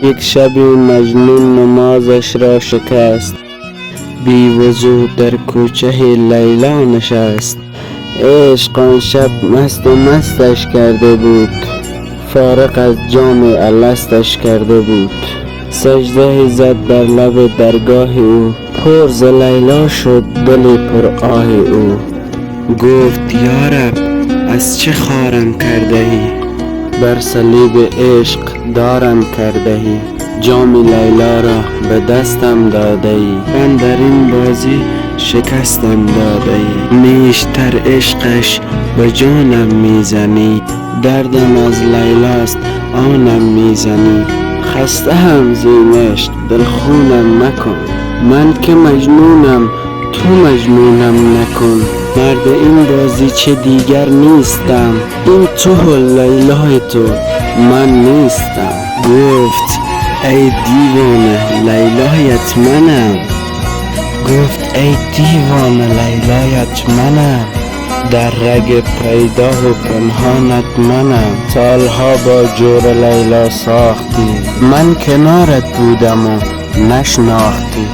یک شبی مجنون نمازش را شکست، بی وضو در کوچه لیلا نشست. عشق آن شب مست و مستش کرده بود، فارغ از جام الستش کرده بود. سجده زد بر لب درگاه او، پر ز لیلا شد دل پر آه او. گفت یا رب از چه خارم کردهی، بر صلیب عشق دارم کردهی. جام لیلا را به دستم دادهی، من در این بازی شکستم دادهی. نیشتر عشقش به جانم میزنی، دردم از لیلاست آنم میزنی. خسته هم زین عشق دل خونم مکن، من که مجنونم تو مجنونم نکن. مرد این بازی چه دیگر نیستم، این تو و لیلای تو من نیستم. گفت ای دیوانه لیلایت منم، گفت ای دیوانه لیلایت منم. در رگ پیدا و پنهانت منم، سالها با جور لیلا ساختی، من کنارت بودم و نشناختی.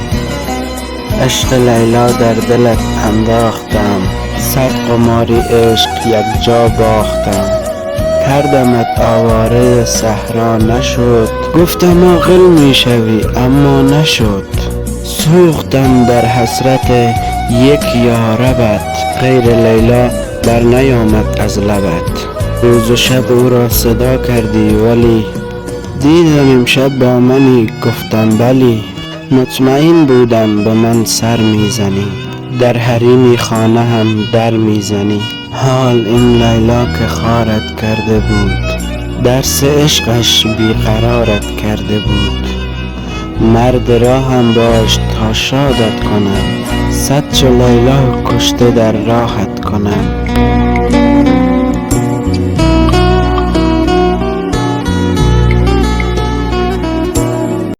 عشق لیلا در دلت انداختم، صد قماری عشق یک جا باختم. کردمت آواره صحرا نشد، گفتم عاقل میشوی اما نشد. سوختم در حسرت یک یاربت، غیر لیلا بر نیامد از لبت. روز و شب او را صدا کردی ولی، دیدم امشب با منی گفتم بلی. مطمئن بودم به من سر میزنی، در حریم خانه هم در میزنی. حال این لیلا که خارت کرده بود، درس عشقش بیقرارت کرده بود. مرد راهم باش تا شادت کنم، صد چو لیلا کشته در راحت کنم.